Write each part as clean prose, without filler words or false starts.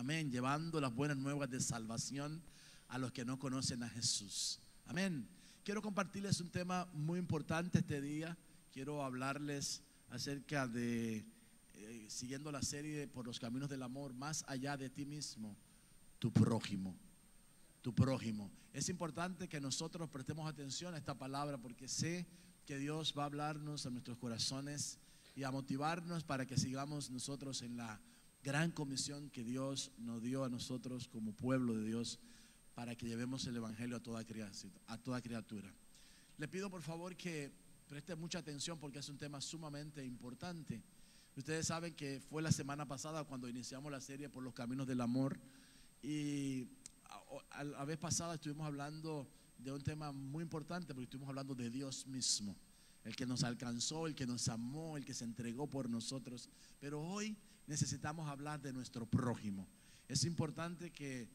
Amén, llevando las buenas nuevas de salvación a los que no conocen a Jesús. Amén. Quiero compartirles un tema muy importante este día. Quiero hablarles acerca de, siguiendo la serie por los caminos del amor, más allá de ti mismo, tu prójimo. Tu prójimo. Es importante que nosotros prestemos atención a esta palabra porque sé que Dios va a hablarnos a nuestros corazones y a motivarnos para que sigamos nosotros en la gran comisión que Dios nos dio a nosotros como pueblo de Dios para que llevemos el evangelio a toda criatura. Le pido por favor que preste mucha atención porque es un tema sumamente importante. Ustedes saben que fue la semana pasada cuando iniciamos la serie por los caminos del amor y la vez pasada estuvimos hablando de un tema muy importante porque estuvimos hablando de Dios mismo, el que nos alcanzó, el que nos amó, el que se entregó por nosotros. Pero hoy necesitamos hablar de nuestro prójimo. Es importante que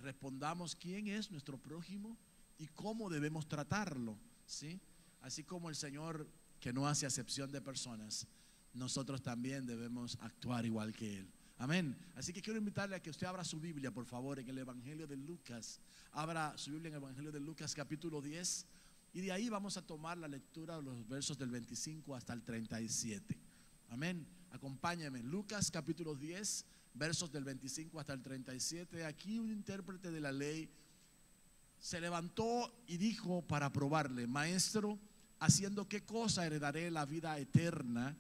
respondamos quién es nuestro prójimo y cómo debemos tratarlo, ¿sí? Así como el Señor, que no hace acepción de personas, nosotros también debemos actuar igual que Él. Amén. Así que quiero invitarle a que usted abra su Biblia, por favor, en el Evangelio de Lucas. Abra su Biblia en el Evangelio de Lucas capítulo 10 y de ahí vamos a tomar la lectura de los versos del 25 hasta el 37. Amén. Acompáñame. Lucas capítulo 10, versos del 25 hasta el 37. Aquí un intérprete de la ley se levantó y dijo para probarle: Maestro, ¿haciendo qué cosa heredaré la vida eterna?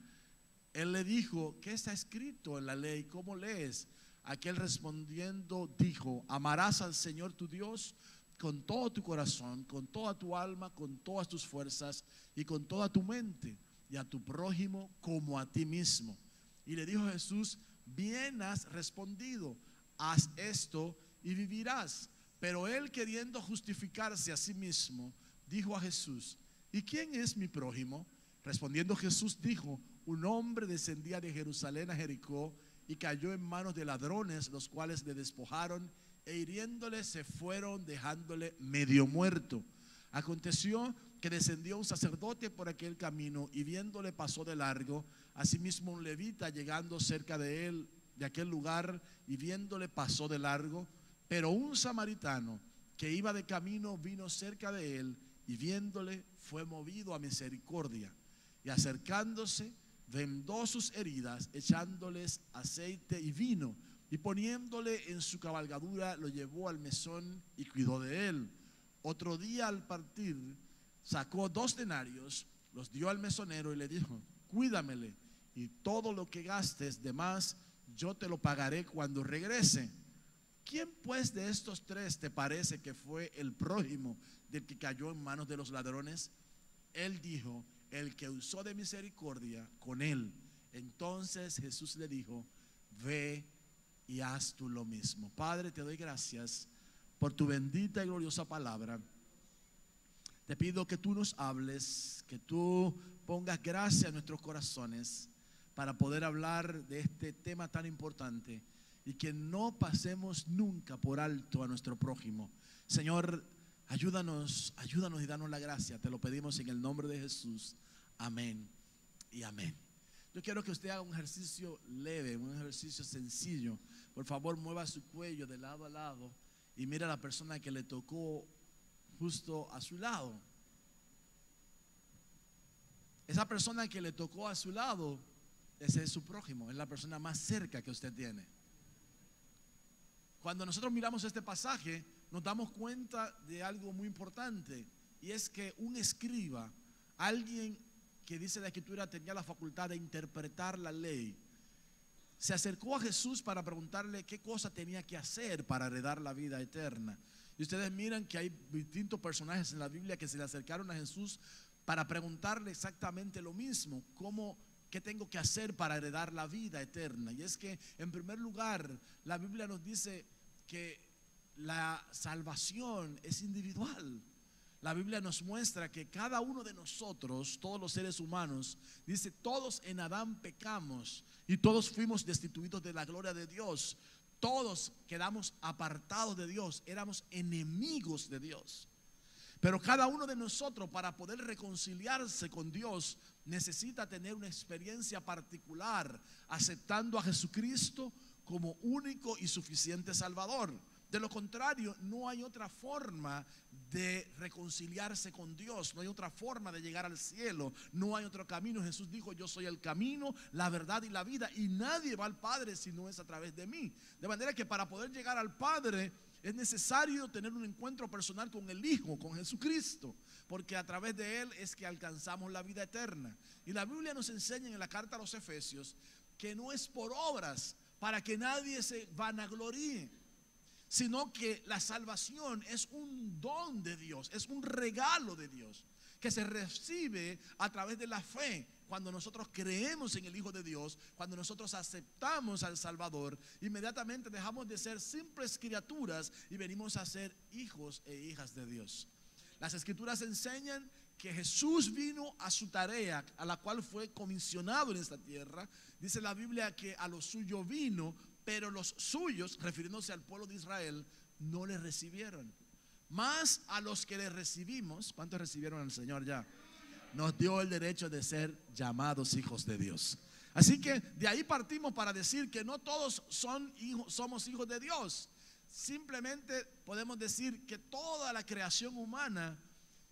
Él le dijo: ¿qué está escrito en la ley? ¿Cómo lees? Aquel respondiendo dijo: amarás al Señor tu Dios con todo tu corazón, con toda tu alma, con todas tus fuerzas y con toda tu mente, y a tu prójimo como a ti mismo. Y le dijo Jesús: bien has respondido, haz esto y vivirás. Pero él, queriendo justificarse a sí mismo, dijo a Jesús: ¿y quién es mi prójimo? Respondiendo Jesús dijo: un hombre descendía de Jerusalén a Jericó y cayó en manos de ladrones, los cuales le despojaron e hiriéndole se fueron, dejándole medio muerto. Aconteció que descendió un sacerdote por aquel camino y viéndole pasó de largo. Asimismo un levita, llegando cerca de él, de aquel lugar, y viéndole pasó de largo. Pero un samaritano que iba de camino vino cerca de él y viéndole fue movido a misericordia, y acercándose vendó sus heridas, echándoles aceite y vino, y poniéndole en su cabalgadura lo llevó al mesón y cuidó de él. Otro día al partir sacó 2 denarios, los dio al mesonero y le dijo: cuídamele, y todo lo que gastes de más yo te lo pagaré cuando regrese. ¿Quién pues de estos 3 te parece que fue el prójimo del que cayó en manos de los ladrones? Él dijo: el que usó de misericordia con él. Entonces Jesús le dijo: ve y haz tú lo mismo. Padre, te doy gracias por tu bendita y gloriosa palabra. Te pido que tú nos hables, que tú pongas gracia en nuestros corazones para poder hablar de este tema tan importante y que no pasemos nunca por alto a nuestro prójimo. Señor, ayúdanos y danos la gracia. Te lo pedimos en el nombre de Jesús. Amén y amén. Yo quiero que usted haga un ejercicio leve, un ejercicio sencillo. Por favor, mueva su cuello de lado a lado y mira a la persona que le tocó justo a su lado. Esa persona que le tocó a su lado, ese es su prójimo, es la persona más cerca que usted tiene. Cuando nosotros miramos este pasaje, nos damos cuenta de algo muy importante, y es que un escriba, alguien que dice la Escritura tenía la facultad de interpretar la ley, se acercó a Jesús para preguntarle qué cosa tenía que hacer para heredar la vida eterna. Y ustedes miran que hay distintos personajes en la Biblia que se le acercaron a Jesús para preguntarle exactamente lo mismo: ¿qué tengo que hacer para heredar la vida eterna? Y es que, en primer lugar, la Biblia nos dice que la salvación es individual. La Biblia nos muestra que cada uno de nosotros, todos los seres humanos, dice: todos en Adán pecamos y todos fuimos destituidos de la gloria de Dios. Todos quedamos apartados de Dios, éramos enemigos de Dios. Pero cada uno de nosotros, para poder reconciliarse con Dios, necesita tener una experiencia particular, aceptando a Jesucristo como único y suficiente Salvador. De lo contrario, no hay otra forma de reconciliarse con Dios, no hay otra forma de llegar al cielo, no hay otro camino. Jesús dijo: yo soy el camino, la verdad y la vida, y nadie va al Padre si no es a través de mí. De manera que para poder llegar al Padre es necesario tener un encuentro personal con el Hijo, con Jesucristo, porque a través de Él es que alcanzamos la vida eterna. Y la Biblia nos enseña en la carta a los Efesios que no es por obras para que nadie se vanagloríe, sino que la salvación es un don de Dios, es un regalo de Dios que se recibe a través de la fe. Cuando nosotros creemos en el Hijo de Dios, cuando nosotros aceptamos al Salvador, inmediatamente dejamos de ser simples criaturas y venimos a ser hijos e hijas de Dios. Las Escrituras enseñan que Jesús vino a su tarea, a la cual fue comisionado en esta tierra. Dice la Biblia que a lo suyo vino, pero los suyos, refiriéndose al pueblo de Israel, no le recibieron. Más a los que le recibimos, ¿cuántos recibieron al Señor ya? Nos dio el derecho de ser llamados hijos de Dios. Así que de ahí partimos para decir que no todos somos hijos de Dios. Simplemente podemos decir que toda la creación humana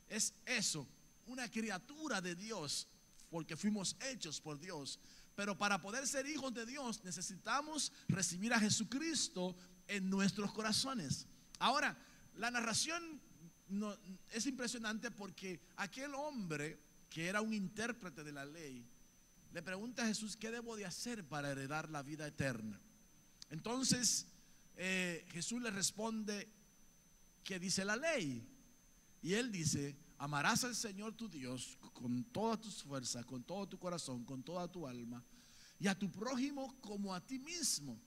es eso, una criatura de Dios, porque fuimos hechos por Dios. Pero para poder ser hijos de Dios necesitamos recibir a Jesucristo en nuestros corazones. Ahora, la narración es impresionante porque aquel hombre que era un intérprete de la ley le pregunta a Jesús: ¿qué debo de hacer para heredar la vida eterna? Entonces Jesús le responde: ¿qué dice la ley? Y él dice: amarás al Señor tu Dios con todas tus fuerzas, con todo tu corazón, con toda tu alma, y a tu prójimo como a ti mismo.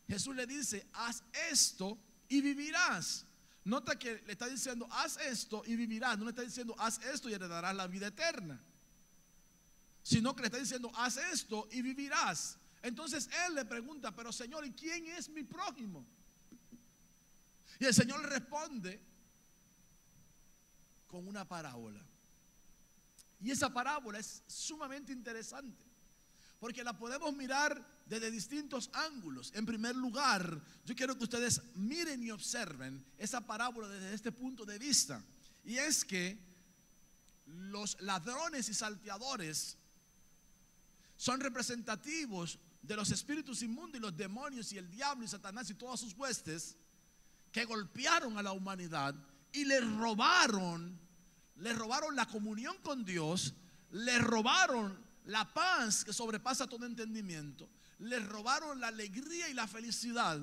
Jesús le dice: haz esto y vivirás. Nota que le está diciendo: haz esto y vivirás. No le está diciendo: haz esto y heredarás la vida eterna, sino que le está diciendo: haz esto y vivirás. Entonces él le pregunta: pero Señor, ¿y quién es mi prójimo? Y el Señor le responde con una parábola. Y esa parábola es sumamente interesante, porque la podemos mirar desde distintos ángulos. En primer lugar, yo quiero que ustedes miren y observen esa parábola desde este punto de vista. Y es que los ladrones y salteadores son representativos de los espíritus inmundos y los demonios y el diablo y Satanás y todas sus huestes que golpearon a la humanidad y le robaron la comunión con Dios, le robaron la paz que sobrepasa todo entendimiento, le robaron la alegría y la felicidad,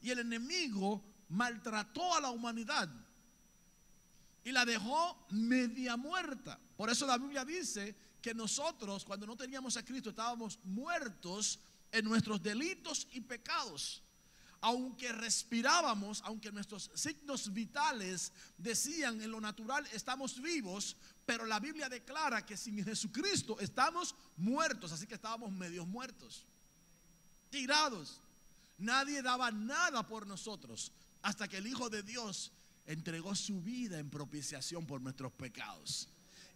y el enemigo maltrató a la humanidad y la dejó media muerta. Por eso la Biblia dice que nosotros, cuando no teníamos a Cristo, estábamos muertos en nuestros delitos y pecados. Aunque respirábamos, aunque nuestros signos vitales decían en lo natural estamos vivos, pero la Biblia declara que sin Jesucristo estamos muertos. Así que estábamos medios muertos, tirados. Nadie daba nada por nosotros hasta que el Hijo de Dios entregó su vida en propiciación por nuestros pecados.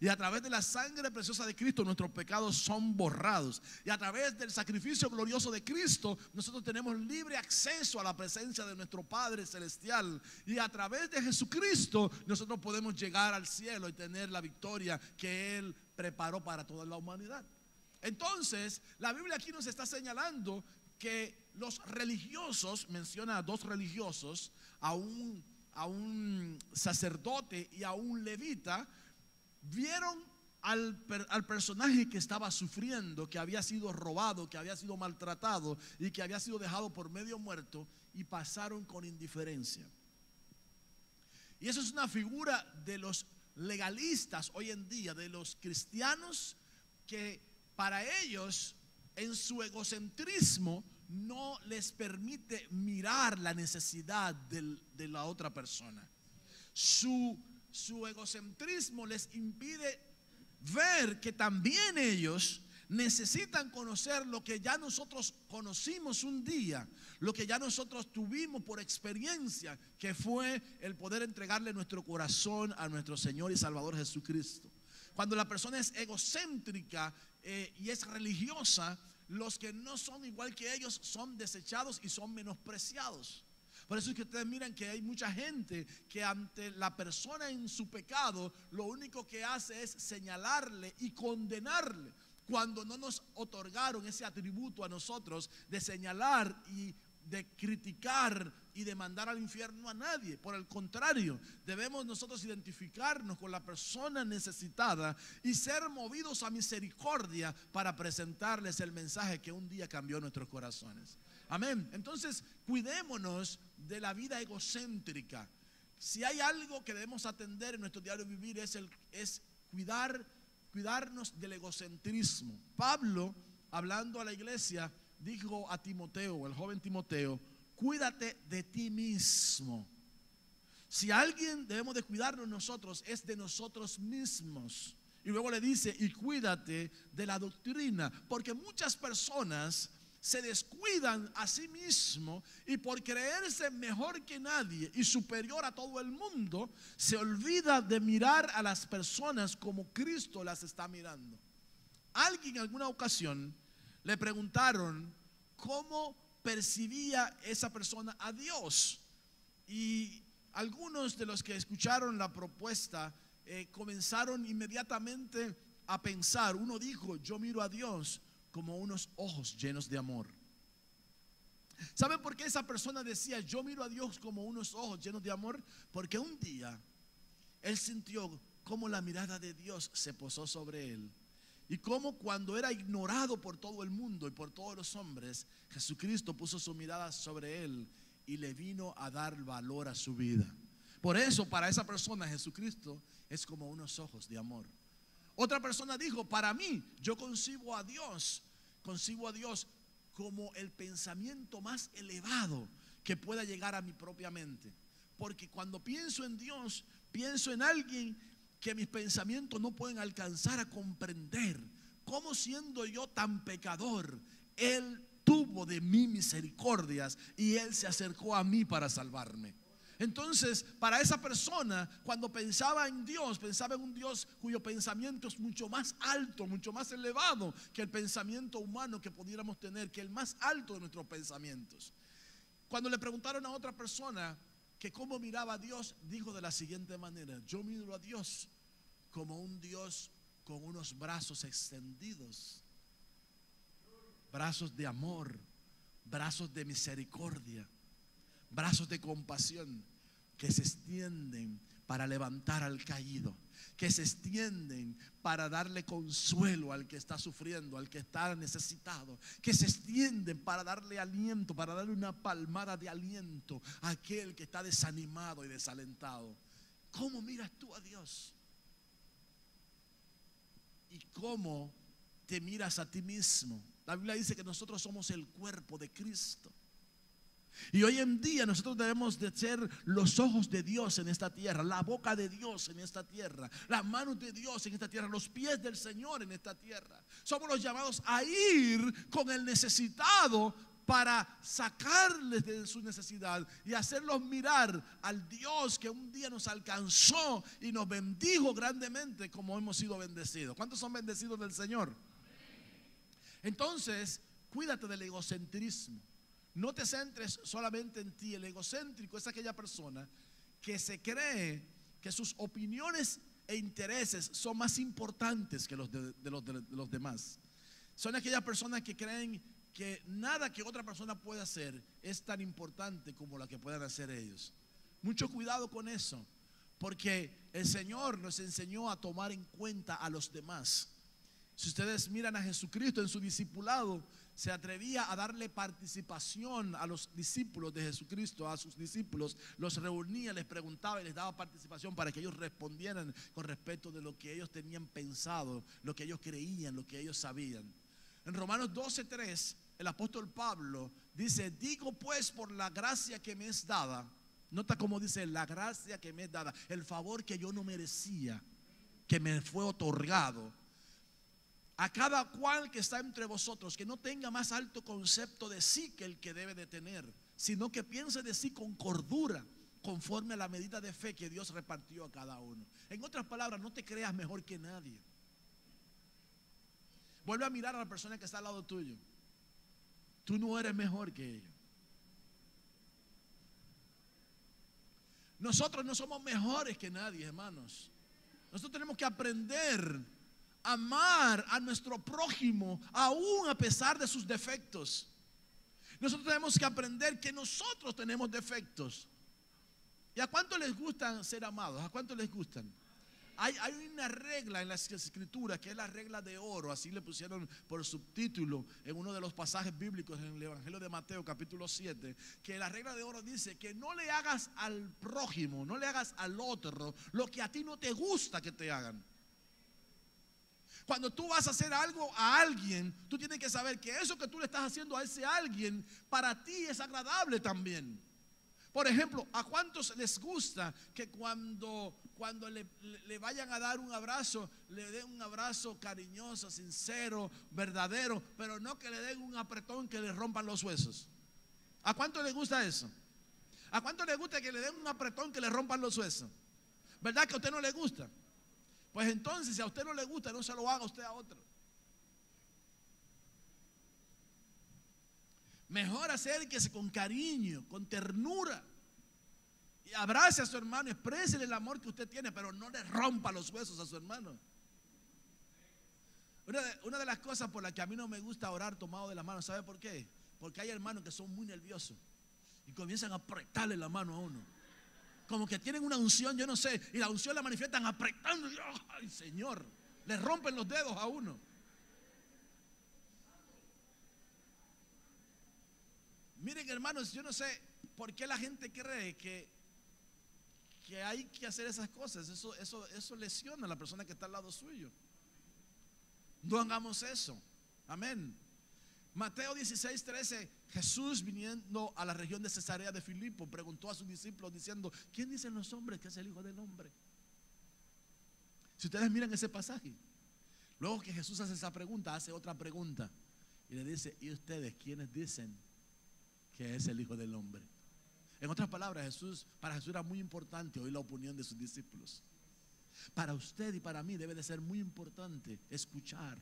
Y a través de la sangre preciosa de Cristo nuestros pecados son borrados. Y a través del sacrificio glorioso de Cristo nosotros tenemos libre acceso a la presencia de nuestro Padre Celestial. Y a través de Jesucristo nosotros podemos llegar al cielo y tener la victoria que Él preparó para toda la humanidad. Entonces la Biblia aquí nos está señalando que los religiosos, menciona a dos religiosos, a un sacerdote y a un levita, vieron al personaje que estaba sufriendo, que había sido robado, que había sido maltratado y que había sido dejado por medio muerto, y pasaron con indiferencia. Y eso es una figura de los legalistas hoy en día, de los cristianos, que para ellos en su egocentrismo no les permite mirar la necesidad de la otra persona. Su egocentrismo les impide ver que también ellos necesitan conocer lo que ya nosotros conocimos un día, lo que ya nosotros tuvimos por experiencia, que fue el poder entregarle nuestro corazón a nuestro Señor y Salvador Jesucristo. Cuando la persona es egocéntrica y es religiosa, los que no son igual que ellos son desechados y son menospreciados. Por eso es que ustedes miran que hay mucha gente que ante la persona en su pecado lo único que hace es señalarle y condenarle, cuando no nos otorgaron ese atributo a nosotros de señalar y de criticar y de mandar al infierno a nadie. Por el contrario, debemos nosotros identificarnos con la persona necesitada y ser movidos a misericordia para presentarles el mensaje que un día cambió nuestros corazones. Amén. Entonces, cuidémonos de la vida egocéntrica. Si hay algo que debemos atender en nuestro diario vivir es cuidarnos del egocentrismo. Pablo, hablando a la iglesia, dijo a Timoteo, el joven Timoteo: cuídate de ti mismo. Si alguien debemos de cuidarnos nosotros, es de nosotros mismos. Y luego le dice: y cuídate de la doctrina, porque muchas personas se descuidan a sí mismos y por creerse mejor que nadie y superior a todo el mundo, se olvida de mirar a las personas como Cristo las está mirando. Alguien en alguna ocasión le preguntaron cómo percibía esa persona a Dios, y algunos de los que escucharon la propuesta comenzaron inmediatamente a pensar. Uno dijo: yo miro a Dios como unos ojos llenos de amor. ¿Saben por qué esa persona decía: yo miro a Dios como unos ojos llenos de amor? Porque un día él sintió cómo la mirada de Dios se posó sobre él, y cómo cuando era ignorado por todo el mundo y por todos los hombres, Jesucristo puso su mirada sobre él y le vino a dar valor a su vida. Por eso, para esa persona, Jesucristo es como unos ojos de amor. Otra persona dijo: para mí, yo concibo a Dios como el pensamiento más elevado que pueda llegar a mi propia mente. Porque cuando pienso en Dios, pienso en alguien que mis pensamientos no pueden alcanzar a comprender. Cómo, siendo yo tan pecador, Él tuvo de mí misericordias y Él se acercó a mí para salvarme. Entonces, para esa persona, cuando pensaba en Dios, pensaba en un Dios cuyo pensamiento es mucho más alto, mucho más elevado que el pensamiento humano que pudiéramos tener, que el más alto de nuestros pensamientos. Cuando le preguntaron a otra persona que cómo miraba a Dios, dijo de la siguiente manera: yo miro a Dios como un Dios con unos brazos extendidos, brazos de amor, brazos de misericordia, brazos de compasión, que se extienden para levantar al caído, que se extienden para darle consuelo al que está sufriendo, al que está necesitado, que se extienden para darle aliento, para darle una palmada de aliento a aquel que está desanimado y desalentado. ¿Cómo miras tú a Dios? ¿Y cómo te miras a ti mismo? La Biblia dice que nosotros somos el cuerpo de Cristo. Y hoy en día nosotros debemos de ser los ojos de Dios en esta tierra, la boca de Dios en esta tierra, las manos de Dios en esta tierra, los pies del Señor en esta tierra. Somos los llamados a ir con el necesitado para sacarles de su necesidad y hacerlos mirar al Dios que un día nos alcanzó y nos bendijo grandemente, como hemos sido bendecidos. ¿Cuántos son bendecidos del Señor? Entonces, cuídate del egocentrismo. No te centres solamente en ti. El egocéntrico es aquella persona que se cree que sus opiniones e intereses son más importantes que los de los demás. Son aquellas personas que creen que nada que otra persona pueda hacer es tan importante como la que puedan hacer ellos. Mucho cuidado con eso, porque el Señor nos enseñó a tomar en cuenta a los demás. Si ustedes miran a Jesucristo en su discipulado, se atrevía a darle participación a los discípulos de Jesucristo, a sus discípulos, los reunía, les preguntaba y les daba participación para que ellos respondieran con respecto de lo que ellos tenían pensado, lo que ellos creían, lo que ellos sabían. En Romanos 12:3, el apóstol Pablo dice: digo pues, por la gracia que me es dada. Nota cómo dice: la gracia que me es dada, el favor que yo no merecía, que me fue otorgado. A cada cual que está entre vosotros, que no tenga más alto concepto de sí que el que debe de tener, sino que piense de sí con cordura, conforme a la medida de fe que Dios repartió a cada uno. En otras palabras, no te creas mejor que nadie. Vuelve a mirar a la persona que está al lado tuyo Tú no eres mejor que ellos. Nosotros no somos mejores que nadie, hermanos. Nosotros tenemos que aprender a amar a nuestro prójimo aún a pesar de sus defectos. Nosotros tenemos que aprender que nosotros tenemos defectos. ¿Y a cuánto les gustan ser amados? ¿A cuánto les gustan? Hay una regla en las escrituras que es la regla de oro, así le pusieron por subtítulo en uno de los pasajes bíblicos en el Evangelio de Mateo capítulo 7, que la regla de oro dice que no le hagas al prójimo, no le hagas al otro lo que a ti no te gusta que te hagan. Cuando tú vas a hacer algo a alguien, tú tienes que saber que eso que tú le estás haciendo a ese alguien, para ti es agradable también. Por ejemplo, ¿a cuántos les gusta que cuando le vayan a dar un abrazo, le den un abrazo cariñoso, sincero, verdadero, pero no que le den un apretón que le rompan los huesos? ¿A cuánto les gusta eso? ¿A cuánto les gusta que le den un apretón que le rompan los huesos? ¿Verdad que a usted no le gusta? Pues entonces, si a usted no le gusta, no se lo haga usted a otro. Mejor acérquese con cariño, con ternura, y abrace a su hermano, exprese el amor que usted tiene, pero no le rompa los huesos a su hermano. Una de las cosas por las que a mí no me gusta orar tomado de la mano, ¿sabe por qué? Porque hay hermanos que son muy nerviosos y comienzan a apretarle la mano a uno, como que tienen una unción, yo no sé, y la unción la manifiestan apretando. Ay, Señor, le rompen los dedos a uno. Miren, hermanos, yo no sé por qué la gente cree que hay que hacer esas cosas. Eso lesiona a la persona que está al lado suyo. No hagamos eso. Amén. Mateo 16:13, Jesús, viniendo a la región de Cesarea de Filipo, preguntó a sus discípulos diciendo: ¿quién dicen los hombres que es el Hijo del Hombre? Si ustedes miran ese pasaje, luego que Jesús hace esa pregunta, hace otra pregunta y le dice: ¿y ustedes quiénes dicen que es el Hijo del Hombre? En otras palabras, para Jesús era muy importante oír la opinión de sus discípulos. Para usted y para mí debe de ser muy importante escuchar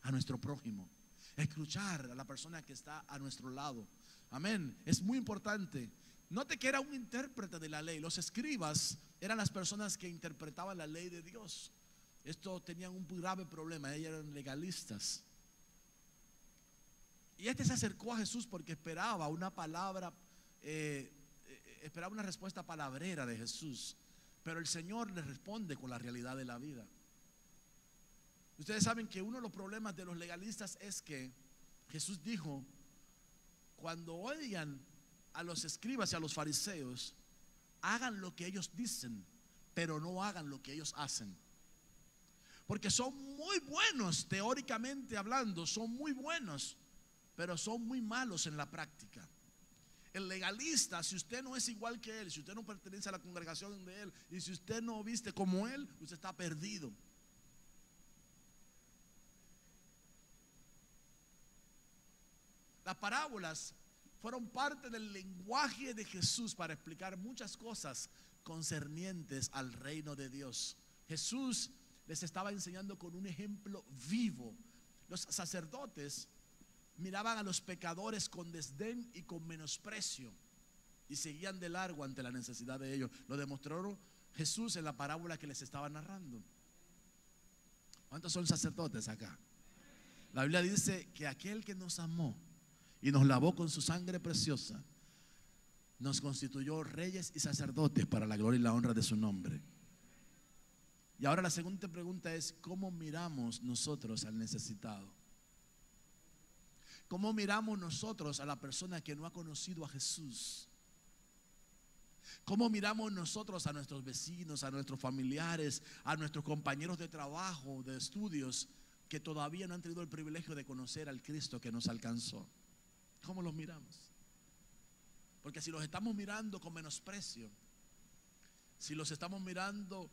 a nuestro prójimo, escuchar a la persona que está a nuestro lado. Amén. Es muy importante. Note que era un intérprete de la ley. Los escribas eran las personas que interpretaban la ley de Dios. Estos tenían un grave problema. Ellos eran legalistas. Y este se acercó a Jesús porque esperaba una palabra, esperaba una respuesta palabrera de Jesús. Pero el Señor le responde con la realidad de la vida. Ustedes saben que uno de los problemas de los legalistas es que Jesús dijo: cuando oigan a los escribas y a los fariseos, hagan lo que ellos dicen, pero no hagan lo que ellos hacen. Porque son muy buenos teóricamente hablando, son muy buenos, pero son muy malos en la práctica. El legalista, si usted no es igual que él, si usted no pertenece a la congregación de él, y si usted no viste como él, usted está perdido. Las parábolas fueron parte del lenguaje de Jesús para explicar muchas cosas concernientes al reino de Dios. Jesús les estaba enseñando con un ejemplo vivo. Los sacerdotes miraban a los pecadores con desdén y con menosprecio y seguían de largo ante la necesidad de ellos. Lo demostró Jesús en la parábola que les estaba narrando. ¿Cuántos son sacerdotes acá? La Biblia dice que aquel que nos amó y nos lavó con su sangre preciosa, nos constituyó reyes y sacerdotes para la gloria y la honra de su nombre. Y ahora la segunda pregunta es: ¿cómo miramos nosotros al necesitado? ¿Cómo miramos nosotros a la persona que no ha conocido a Jesús? ¿Cómo miramos nosotros a nuestros vecinos, a nuestros familiares, a nuestros compañeros de trabajo, de estudios, que todavía no han tenido el privilegio de conocer al Cristo que nos alcanzó? ¿Cómo los miramos? Porque si los estamos mirando con menosprecio, si los estamos mirando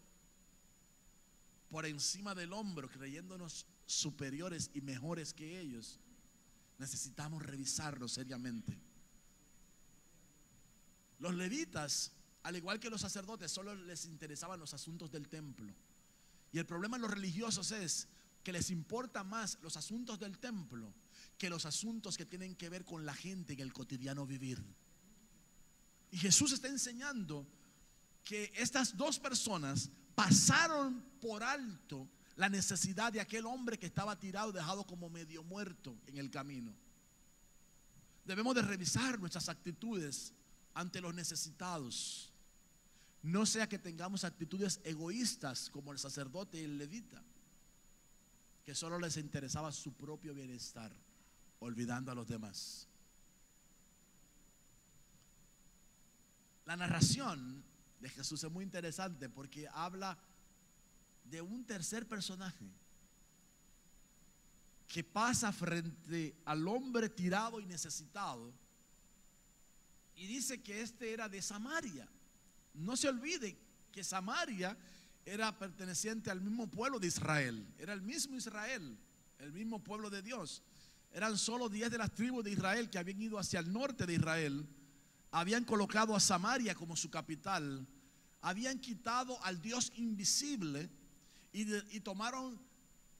por encima del hombro, creyéndonos superiores y mejores que ellos, necesitamos revisarlo seriamente. Los levitas, al igual que los sacerdotes, solo les interesaban los asuntos del templo. Y el problema en los religiosos es que les importa más los asuntos del templo que los asuntos que tienen que ver con la gente en el cotidiano vivir. Y Jesús está enseñando que estas dos personas pasaron por alto la necesidad de aquel hombre que estaba tirado y dejado como medio muerto en el camino. Debemos de revisar nuestras actitudes ante los necesitados. No sea que tengamos actitudes egoístas como el sacerdote y el levita, que solo les interesaba su propio bienestar, olvidando a los demás. La narración de Jesús es muy interesante porque habla de un tercer personaje que pasa frente al hombre tirado y necesitado y dice que este era de Samaria. No se olvide que Samaria era perteneciente al mismo pueblo de Israel, era el mismo Israel, el mismo pueblo de Dios. Eran solo 10 de las tribus de Israel que habían ido hacia el norte de Israel, habían colocado a Samaria como su capital, habían quitado al Dios invisible y tomaron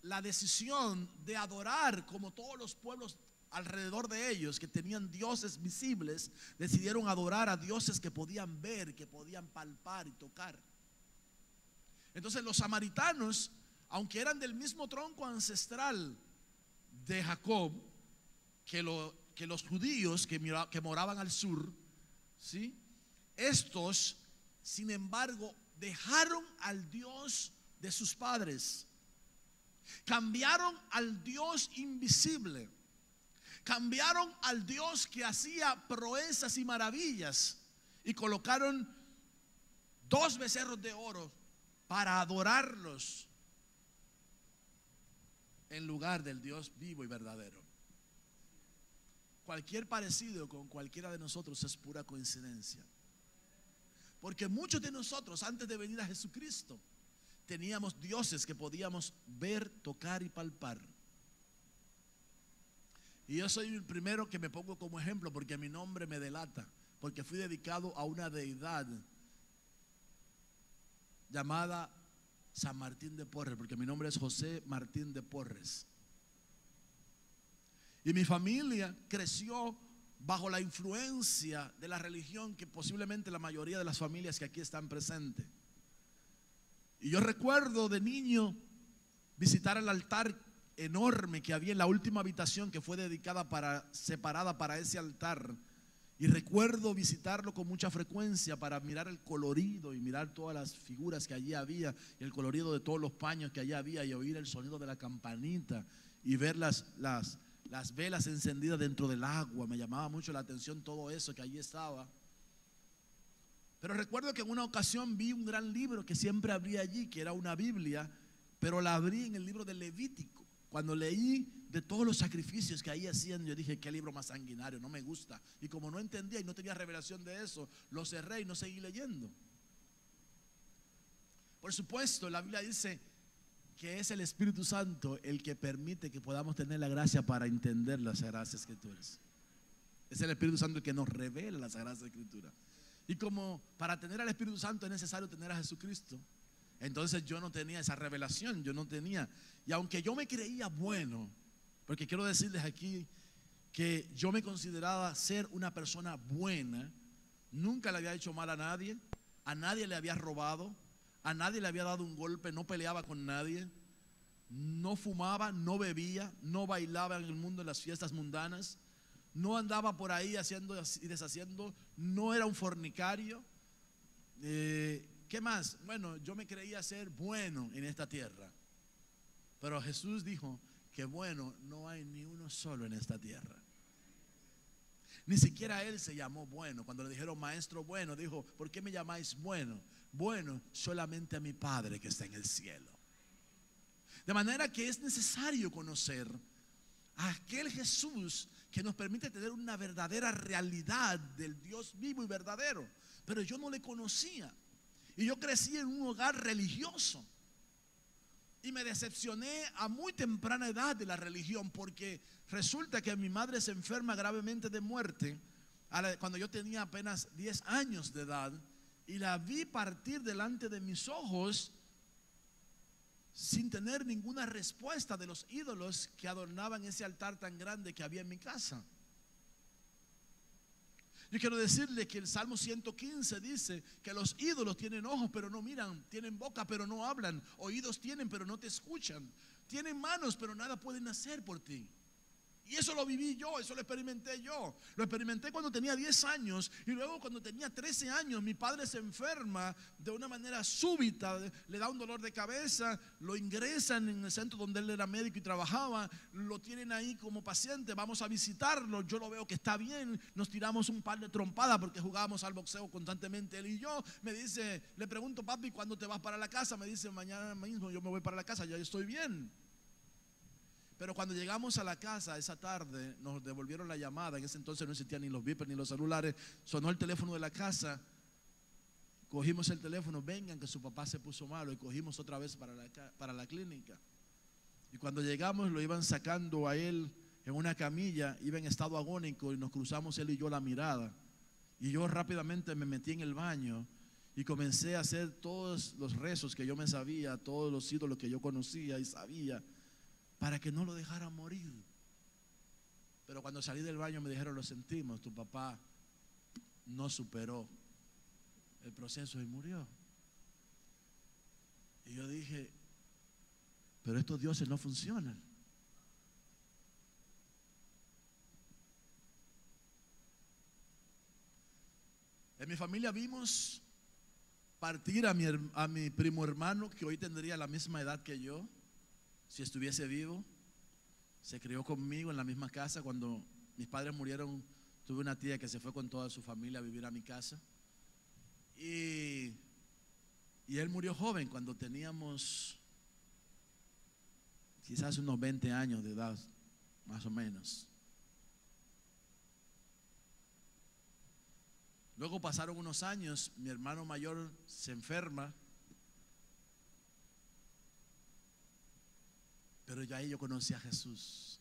la decisión de adorar, como todos los pueblos alrededor de ellos que tenían dioses visibles, decidieron adorar a dioses que podían ver, que podían palpar y tocar. Entonces los samaritanos, aunque eran del mismo tronco ancestral de Jacob que los judíos que moraban al sur, ¿sí? Estos, sin embargo, dejaron al Dios de sus padres, cambiaron al Dios invisible, cambiaron al Dios que hacía proezas y maravillas y colocaron 2 becerros de oro para adorarlos en lugar del Dios vivo y verdadero. Cualquier parecido con cualquiera de nosotros es pura coincidencia, porque muchos de nosotros antes de venir a Jesucristo teníamos dioses que podíamos ver, tocar y palpar. Y yo soy el primero que me pongo como ejemplo porque mi nombre me delata, porque fui dedicado a una deidad llamada San Martín de Porres, porque mi nombre es José Martín de Porres. Y mi familia creció bajo la influencia de la religión que posiblemente la mayoría de las familias que aquí están presentes. Y yo recuerdo de niño visitar el altar enorme que había en la última habitación que fue separada para ese altar. Y recuerdo visitarlo con mucha frecuencia para mirar el colorido y mirar todas las figuras que allí había, y el colorido de todos los paños que allí había, y oír el sonido de la campanita y ver las velas encendidas dentro del agua. Me llamaba mucho la atención todo eso que allí estaba. Pero recuerdo que en una ocasión vi un gran libro que siempre abría allí, que era una Biblia, pero la abrí en el libro de Levítico. Cuando leí de todos los sacrificios que ahí hacían, yo dije: qué libro más sanguinario, no me gusta. Y como no entendía y no tenía revelación de eso, lo cerré y no seguí leyendo. Por supuesto, la Biblia dice que es el Espíritu Santo el que permite que podamos tener la gracia para entender las Sagradas Escrituras. Es el Espíritu Santo el que nos revela las Sagradas Escrituras. Y como para tener al Espíritu Santo es necesario tener a Jesucristo, entonces yo no tenía esa revelación, yo no tenía. Y aunque yo me creía bueno, porque quiero decirles aquí que yo me consideraba ser una persona buena, nunca le había hecho mal a nadie le había robado, a nadie le había dado un golpe, no peleaba con nadie, no fumaba, no bebía, no bailaba en el mundo de las fiestas mundanas, no andaba por ahí haciendo y deshaciendo, no era un fornicario. ¿Qué más? Bueno, yo me creía ser bueno en esta tierra, pero Jesús dijo que bueno no hay ni uno solo en esta tierra. Ni siquiera él se llamó bueno. Cuando le dijeron maestro bueno, dijo: ¿por qué me llamáis bueno? Bueno, solamente a mi Padre que está en el cielo. De manera que es necesario conocer a aquel Jesús que nos permite tener una verdadera realidad del Dios vivo y verdadero. Pero yo no le conocía, y yo crecí en un hogar religioso, y me decepcioné a muy temprana edad de la religión, porque resulta que mi madre se enferma gravemente de muerte cuando yo tenía apenas 10 años de edad, y la vi partir delante de mis ojos sin tener ninguna respuesta de los ídolos que adornaban ese altar tan grande que había en mi casa. Yo quiero decirle que el Salmo 115 dice que los ídolos tienen ojos pero no miran, tienen boca pero no hablan, oídos tienen pero no te escuchan, tienen manos pero nada pueden hacer por ti. Y eso lo viví yo, eso lo experimenté yo. Lo experimenté cuando tenía 10 años y luego cuando tenía 13 años mi padre se enferma de una manera súbita, le da un dolor de cabeza, lo ingresan en el centro donde él era médico y trabajaba, lo tienen ahí como paciente, vamos a visitarlo, yo lo veo que está bien, nos tiramos un par de trompadas porque jugábamos al boxeo constantemente él y yo. Me dice, le pregunto, papi, ¿cuándo te vas para la casa? Me dice, mañana mismo yo me voy para la casa, ya estoy bien. Pero cuando llegamos a la casa esa tarde, nos devolvieron la llamada. En ese entonces no existían ni los beepers ni los celulares. Sonó el teléfono de la casa. Cogimos el teléfono, vengan que su papá se puso malo. Y cogimos otra vez para la clínica. Y cuando llegamos lo iban sacando a él en una camilla. Iba en estado agónico y nos cruzamos él y yo la mirada. Y yo rápidamente me metí en el baño y comencé a hacer todos los rezos que yo me sabía, todos los ídolos que yo conocía y sabía, para que no lo dejara morir. Pero cuando salí del baño me dijeron, lo sentimos, tu papá no superó el proceso y murió. Y yo dije, pero estos dioses no funcionan. En mi familia vimos partir a mi primo hermano, que hoy tendría la misma edad que yo, si estuviese vivo. Se crió conmigo en la misma casa. Cuando mis padres murieron, tuve una tía que se fue con toda su familia a vivir a mi casa. Y él murió joven, cuando teníamos quizás unos 20 años de edad, más o menos. Luego pasaron unos años, mi hermano mayor se enferma. Pero ya ahí yo conocí a Jesús.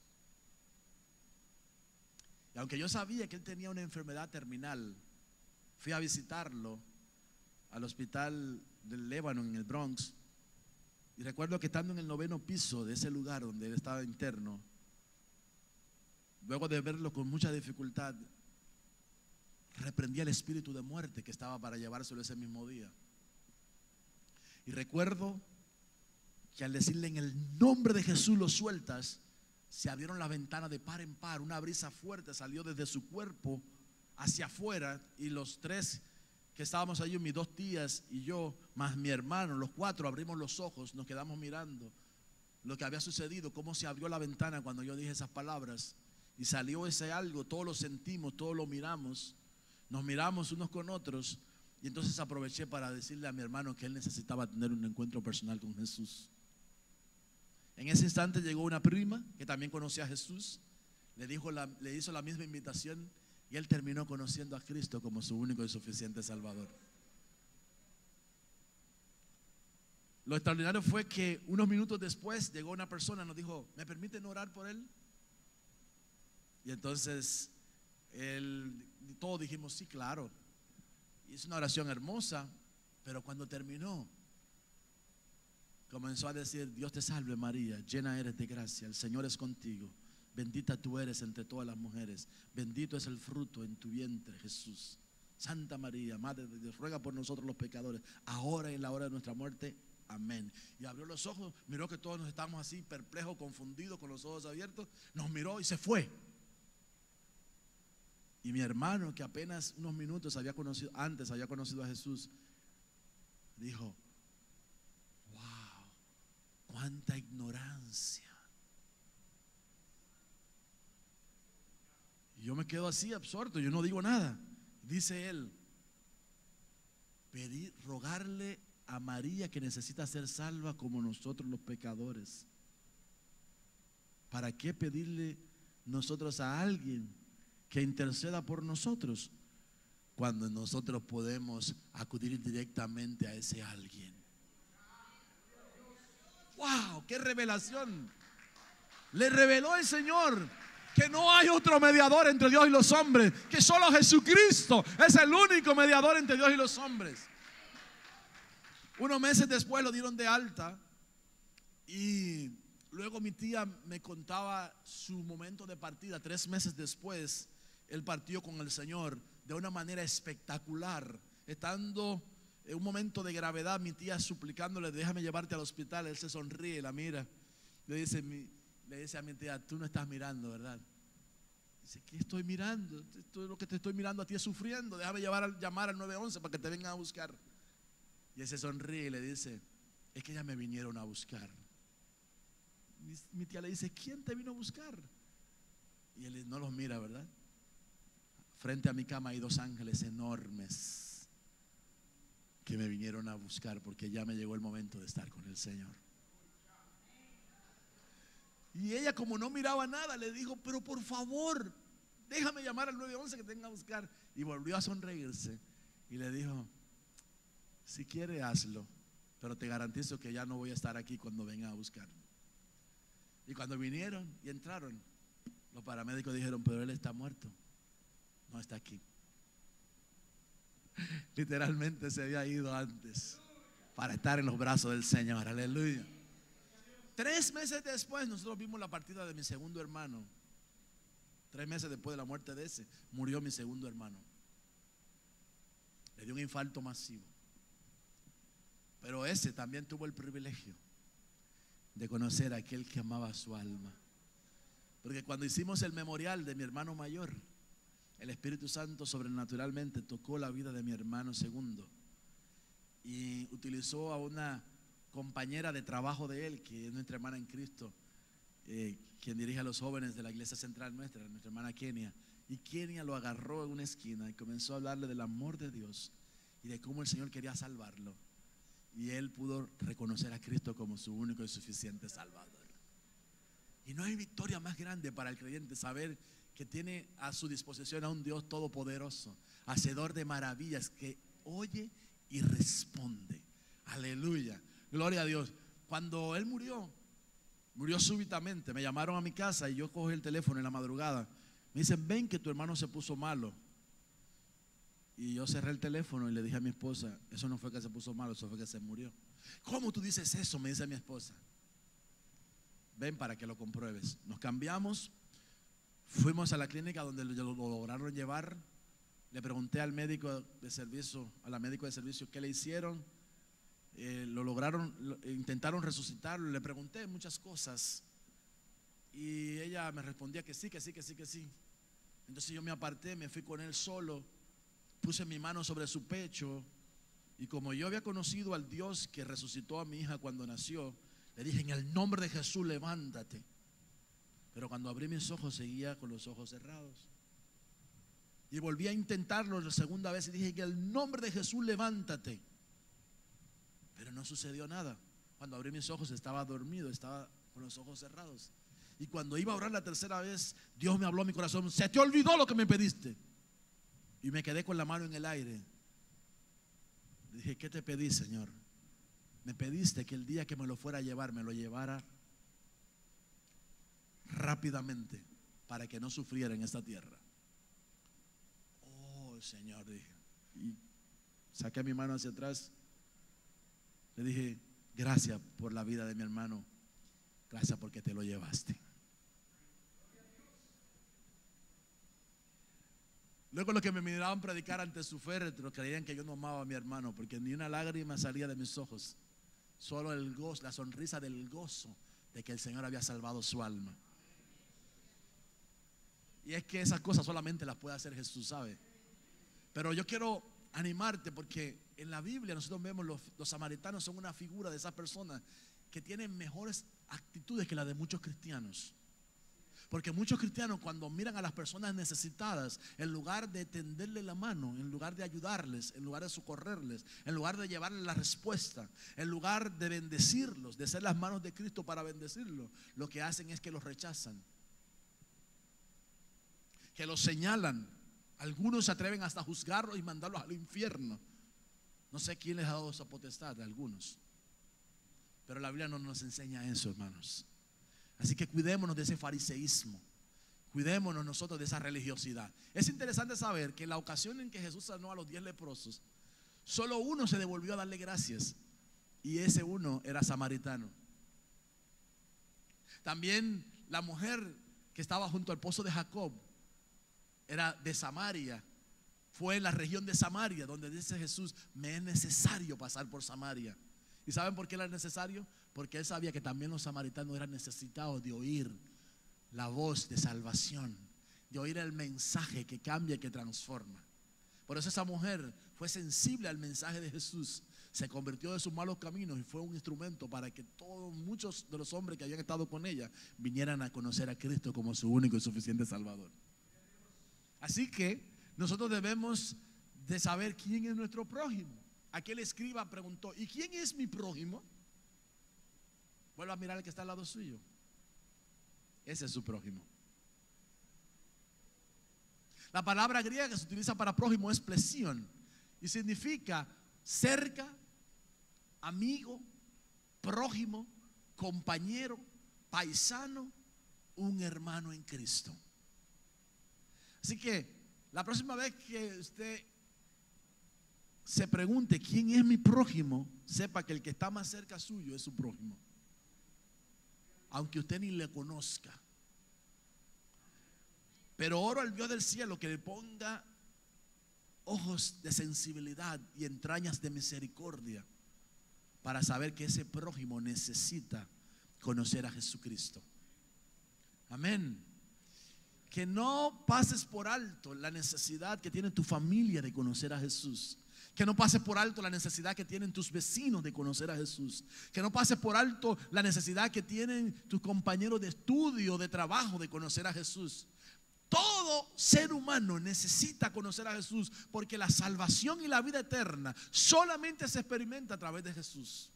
Y aunque yo sabía que él tenía una enfermedad terminal, fui a visitarlo al hospital del Lebanon en el Bronx. Y recuerdo que estando en el 9º piso de ese lugar donde él estaba interno, luego de verlo con mucha dificultad, reprendí el espíritu de muerte que estaba para llevárselo ese mismo día. Y recuerdo que al decirle en el nombre de Jesús lo sueltas, se abrieron las ventanas de par en par, una brisa fuerte salió desde su cuerpo hacia afuera, y los 3 que estábamos allí, mis 2 tías y yo, más mi hermano, los 4 abrimos los ojos, nos quedamos mirando lo que había sucedido, cómo se abrió la ventana cuando yo dije esas palabras y salió ese algo. Todos lo sentimos, todos lo miramos, nos miramos unos con otros. Y entonces aproveché para decirle a mi hermano que él necesitaba tener un encuentro personal con Jesús. En ese instante llegó una prima que también conocía a Jesús, le hizo la misma invitación y él terminó conociendo a Cristo como su único y suficiente Salvador. Lo extraordinario fue que unos minutos después llegó una persona y nos dijo, ¿me permiten orar por él? Y entonces todos dijimos, sí, claro. Hizo una oración hermosa, pero cuando terminó, comenzó a decir, Dios te salve María, llena eres de gracia, el Señor es contigo, bendita tú eres entre todas las mujeres, bendito es el fruto en tu vientre Jesús. Santa María, Madre de Dios, ruega por nosotros los pecadores, ahora y en la hora de nuestra muerte, amén. Y abrió los ojos, miró que todos nos estábamos así perplejos, confundidos, con los ojos abiertos, nos miró y se fue. Y mi hermano, que apenas unos minutos antes había conocido a Jesús, dijo, cuánta ignorancia. Y yo me quedo así absorto, yo no digo nada. Dice él, rogarle a María que necesita ser salva como nosotros los pecadores. ¿Para qué pedirle nosotros a alguien que interceda por nosotros cuando nosotros podemos acudir directamente a ese alguien? ¡Wow! ¡Qué revelación! Le reveló el Señor que no hay otro mediador entre Dios y los hombres, que solo Jesucristo es el único mediador entre Dios y los hombres. Unos meses después lo dieron de alta Y luego mi tía me contaba su momento de partida. 3 meses después, él partió con el Señor de una manera espectacular. Estando en un momento de gravedad, mi tía suplicándole, déjame llevarte al hospital. Él se sonríe y la mira. Le dice a mi tía, tú no estás mirando, ¿verdad? Dice, ¿qué estoy mirando? Todo lo que te estoy mirando a ti es sufriendo. Déjame llamar al 911 para que te vengan a buscar. Y él se sonríe y le dice, es que ya me vinieron a buscar. Mi tía le dice, ¿quién te vino a buscar? Y él no los mira, ¿verdad? Frente a mi cama hay 2 ángeles enormes que me vinieron a buscar porque ya me llegó el momento de estar con el Señor. Y ella, como no miraba nada, le dijo, pero por favor, déjame llamar al 911 que te venga a buscar. Y volvió a sonreírse y le dijo, si quiere hazlo, pero te garantizo que ya no voy a estar aquí cuando venga a buscarme. Y cuando vinieron y entraron, los paramédicos dijeron, pero él está muerto, no está aquí. Literalmente se había ido antes para estar en los brazos del Señor. Aleluya. 3 meses después nosotros vimos la partida de mi segundo hermano. 3 meses después de la muerte de ese, murió mi segundo hermano. Le dio un infarto masivo. Pero ese también tuvo el privilegio de conocer a aquel que amaba su alma. Porque cuando hicimos el memorial de mi hermano mayor, el Espíritu Santo sobrenaturalmente tocó la vida de mi hermano segundo y utilizó a una compañera de trabajo de él, que es nuestra hermana en Cristo, quien dirige a los jóvenes de la iglesia central nuestra hermana Kenia. Y Kenia lo agarró en una esquina y comenzó a hablarle del amor de Dios y de cómo el Señor quería salvarlo. Y él pudo reconocer a Cristo como su único y suficiente Salvador. Y no hay victoria más grande para el creyente saber que tiene a su disposición a un Dios todopoderoso, hacedor de maravillas, que oye y responde. Aleluya, gloria a Dios. Cuando él murió súbitamente. Me llamaron a mi casa y yo cogí el teléfono en la madrugada. Me dicen, ven que tu hermano se puso malo. Y yo cerré el teléfono y le dije a mi esposa, eso no fue que se puso malo, eso fue que se murió. ¿Cómo tú dices eso?, me dice mi esposa. Ven para que lo compruebes. Nos cambiamos, fuimos a la clínica donde lo lograron llevar. Le pregunté al médico de servicio, a la médico de servicio, qué le hicieron. Lo lograron, intentaron resucitarlo. Le pregunté muchas cosas y ella me respondía que sí, que sí, que sí, que sí. Entonces yo me aparté, me fui con él solo, puse mi mano sobre su pecho y como yo había conocido al Dios que resucitó a mi hija cuando nació, le dije, en el nombre de Jesús, levántate. Pero cuando abrí mis ojos seguía con los ojos cerrados. Y volví a intentarlo la segunda vez y dije, en el nombre de Jesús, levántate. Pero no sucedió nada. Cuando abrí mis ojos estaba dormido, estaba con los ojos cerrados. Y cuando iba a orar la tercera vez, Dios me habló a mi corazón, se te olvidó lo que me pediste. Y me quedé con la mano en el aire. Dije, ¿qué te pedí, Señor? Me pediste que el día que me lo fuera a llevar, me lo llevara rápidamente para que no sufriera en esta tierra. Oh, Señor, dije. Y saqué mi mano hacia atrás. Le dije, gracias por la vida de mi hermano. Gracias porque te lo llevaste. Luego los que me miraban predicar ante su féretro creían que yo no amaba a mi hermano, porque ni una lágrima salía de mis ojos. Solo el gozo, la sonrisa del gozo de que el Señor había salvado su alma. Y es que esas cosas solamente las puede hacer Jesús, ¿sabe? Pero yo quiero animarte porque en la Biblia nosotros vemos los samaritanos son una figura de esas personas que tienen mejores actitudes que las de muchos cristianos. Porque muchos cristianos cuando miran a las personas necesitadas, en lugar de tenderle la mano, en lugar de ayudarles, en lugar de socorrerles, en lugar de llevarles la respuesta, en lugar de bendecirlos, de ser las manos de Cristo para bendecirlos, lo que hacen es que los rechazan, que los señalan. Algunos se atreven hasta a juzgarlos y mandarlos al infierno. No sé quién les ha dado esa potestad, a algunos. Pero la Biblia no nos enseña eso, hermanos. Así que cuidémonos de ese fariseísmo. Cuidémonos nosotros de esa religiosidad. Es interesante saber que en la ocasión en que Jesús sanó a los 10 leprosos, solo uno se devolvió a darle gracias. Y ese uno era samaritano. También la mujer que estaba junto al pozo de Jacob era de Samaria. Fue en la región de Samaria donde dice Jesús: me es necesario pasar por Samaria. ¿Y saben por qué era necesario? Porque él sabía que también los samaritanos eran necesitados de oír la voz de salvación, de oír el mensaje que cambia y que transforma. Por eso esa mujer fue sensible al mensaje de Jesús, se convirtió de sus malos caminos y fue un instrumento para que muchos de los hombres que habían estado con ella vinieran a conocer a Cristo como su único y suficiente Salvador. Así que nosotros debemos de saber quién es nuestro prójimo. Aquel escriba preguntó: ¿y quién es mi prójimo? Vuelva a mirar al que está al lado suyo. Ese es su prójimo. La palabra griega que se utiliza para prójimo es plesion y significa cerca, amigo, prójimo, compañero, paisano, un hermano en Cristo. Así que la próxima vez que usted se pregunte quién es mi prójimo, sepa que el que está más cerca suyo es su prójimo, aunque usted ni le conozca. Pero oro al Dios del cielo que le ponga ojos de sensibilidad y entrañas de misericordia para saber que ese prójimo necesita conocer a Jesucristo. Amén. Que no pases por alto la necesidad que tiene tu familia de conocer a Jesús. Que no pases por alto la necesidad que tienen tus vecinos de conocer a Jesús. Que no pases por alto la necesidad que tienen tus compañeros de estudio, de trabajo, de conocer a Jesús. Todo ser humano necesita conocer a Jesús, porque la salvación y la vida eterna solamente se experimenta a través de Jesús.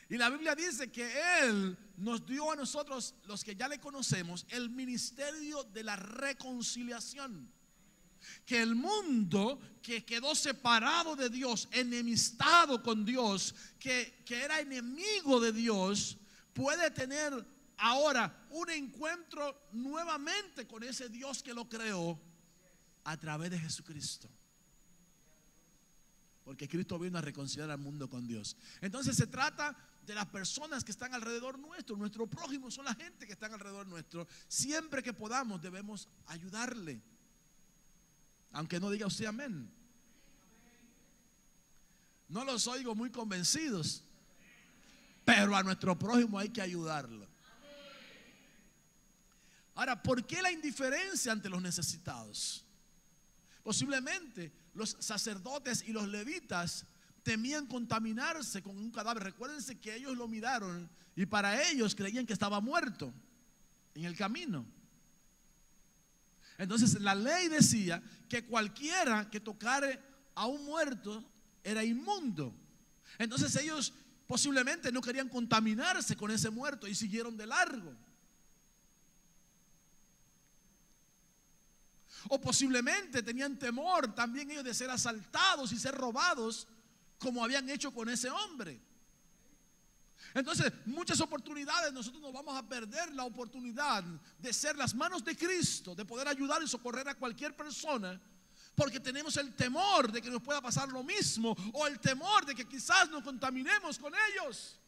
Y la Biblia dice que Él nos dio a nosotros, los que ya le conocemos, el ministerio de la reconciliación. Que el mundo que quedó separado de Dios, enemistado con Dios, que era enemigo de Dios, puede tener ahora un encuentro nuevamente con ese Dios que lo creó a través de Jesucristo. Porque Cristo vino a reconciliar al mundo con Dios. Entonces se trata de las personas que están alrededor nuestro. Nuestro prójimo son la gente que están alrededor nuestro. Siempre que podamos debemos ayudarle, aunque no diga usted amén. No los oigo muy convencidos, pero a nuestro prójimo hay que ayudarlo. Ahora, ¿por qué la indiferencia ante los necesitados? Posiblemente los sacerdotes y los levitas temían contaminarse con un cadáver. Recuérdense que ellos lo miraron y para ellos creían que estaba muerto en el camino. Entonces la ley decía que cualquiera que tocare a un muerto era inmundo. Entonces ellos posiblemente no querían contaminarse con ese muerto y siguieron de largo. O posiblemente tenían temor también ellos de ser asaltados y ser robados, como habían hecho con ese hombre. Entonces, muchas oportunidades nosotros nos vamos a perder la oportunidad de ser las manos de Cristo, de poder ayudar y socorrer a cualquier persona, porque tenemos el temor de que nos pueda pasar lo mismo, o el temor de que quizás nos contaminemos con ellos,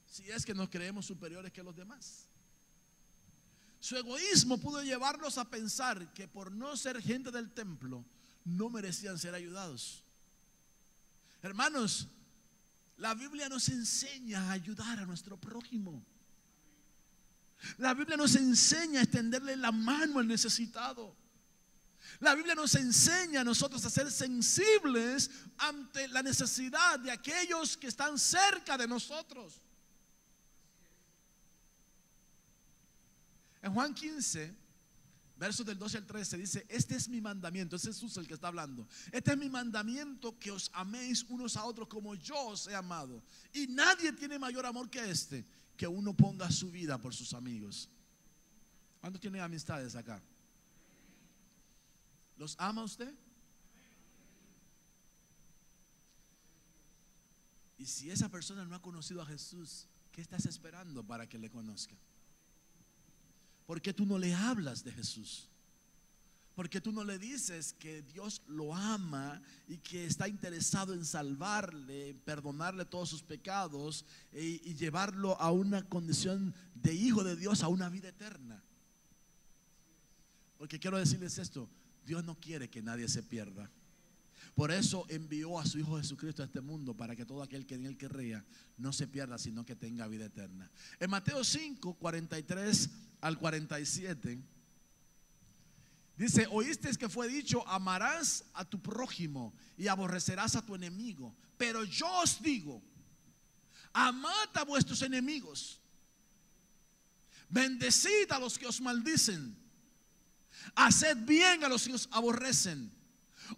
si es que nos creemos superiores que los demás. Su egoísmo pudo llevarlos a pensar que por no ser gente del templo no merecían ser ayudados. Hermanos, la Biblia nos enseña a ayudar a nuestro prójimo. La Biblia nos enseña a extenderle la mano al necesitado. La Biblia nos enseña a nosotros a ser sensibles ante la necesidad de aquellos que están cerca de nosotros. En Juan 15, versos del 12 al 13 dice: este es mi mandamiento. Es Jesús el que está hablando. Este es mi mandamiento, que os améis unos a otros como yo os he amado. Y nadie tiene mayor amor que este, que uno ponga su vida por sus amigos. ¿Cuántos tienen amistades acá? ¿Los ama usted? Y si esa persona no ha conocido a Jesús, ¿qué estás esperando para que le conozca? ¿Por qué tú no le hablas de Jesús? Porque tú no le dices que Dios lo ama y que está interesado en salvarle, perdonarle todos sus pecados y llevarlo a una condición de hijo de Dios, a una vida eterna. Porque quiero decirles esto: Dios no quiere que nadie se pierda. Por eso envió a su Hijo Jesucristo a este mundo, para que todo aquel que en Él crea no se pierda, sino que tenga vida eterna. En Mateo 5, 43 al 47 dice: oísteis que fue dicho, amarás a tu prójimo y aborrecerás a tu enemigo. Pero yo os digo, amad a vuestros enemigos, bendecid a los que os maldicen, haced bien a los que os aborrecen,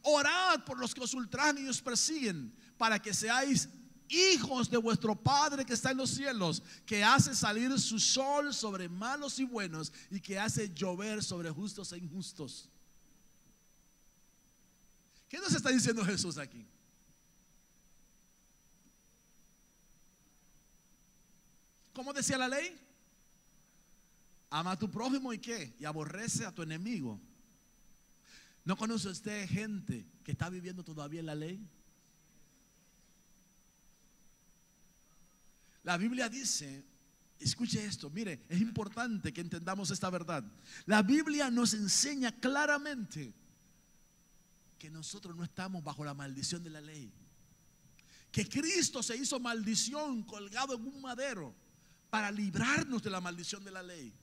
orad por los que os ultrajan y os persiguen, para que seáis hijos de vuestro Padre que está en los cielos, que hace salir su sol sobre malos y buenos, y que hace llover sobre justos e injustos. ¿Qué nos está diciendo Jesús aquí? ¿Cómo decía la ley? Ama a tu prójimo y ¿qué? Y aborrece a tu enemigo. ¿No conoce usted gente que está viviendo todavía en la ley? La Biblia dice, escuche esto, mire, es importante que entendamos esta verdad. La Biblia nos enseña claramente que nosotros no estamos bajo la maldición de la ley. Que Cristo se hizo maldición colgado en un madero para librarnos de la maldición de la ley.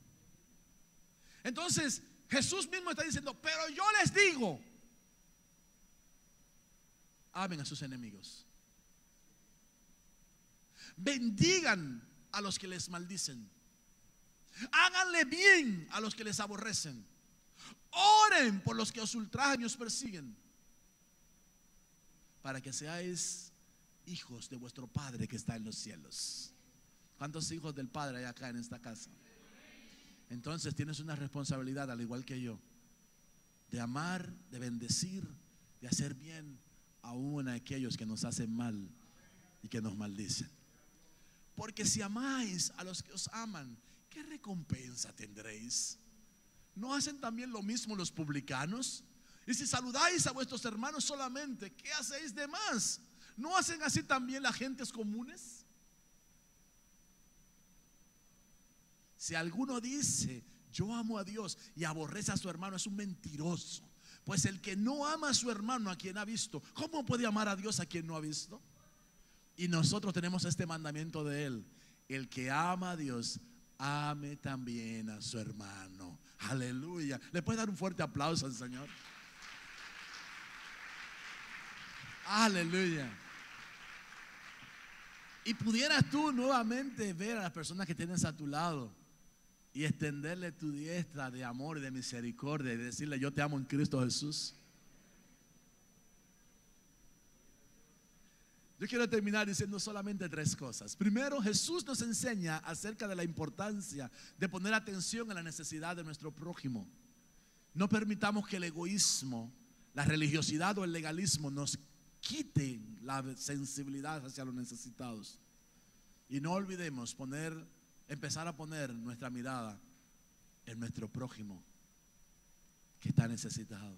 Entonces Jesús mismo está diciendo: pero yo les digo, amen a sus enemigos, bendigan a los que les maldicen, háganle bien a los que les aborrecen, oren por los que os ultrajan y os persiguen, para que seáis hijos de vuestro Padre que está en los cielos. ¿Cuántos hijos del Padre hay acá en esta casa? Entonces tienes una responsabilidad, al igual que yo, de amar, de bendecir, de hacer bien aún a aquellos que nos hacen mal y que nos maldicen. Porque si amáis a los que os aman, ¿qué recompensa tendréis? ¿No hacen también lo mismo los publicanos? Y si saludáis a vuestros hermanos solamente, ¿qué hacéis de más? ¿No hacen así también las gentes comunes? Si alguno dice, yo amo a Dios, y aborrece a su hermano, es un mentiroso. Pues el que no ama a su hermano, a quien ha visto, ¿cómo puede amar a Dios a quien no ha visto? Y nosotros tenemos este mandamiento de Él: el que ama a Dios, ame también a su hermano. Aleluya. ¿Le puedes dar un fuerte aplauso al Señor? Aleluya. Y pudieras tú nuevamente ver a las personas que tienes a tu lado y extenderle tu diestra de amor y de misericordia y decirle: yo te amo en Cristo Jesús. Yo quiero terminar diciendo solamente tres cosas. Primero, Jesús nos enseña acerca de la importancia de poner atención a la necesidad de nuestro prójimo. No permitamos que el egoísmo, la religiosidad o el legalismo nos quiten la sensibilidad hacia los necesitados. Y no olvidemos empezar a poner nuestra mirada en nuestro prójimo que está necesitado.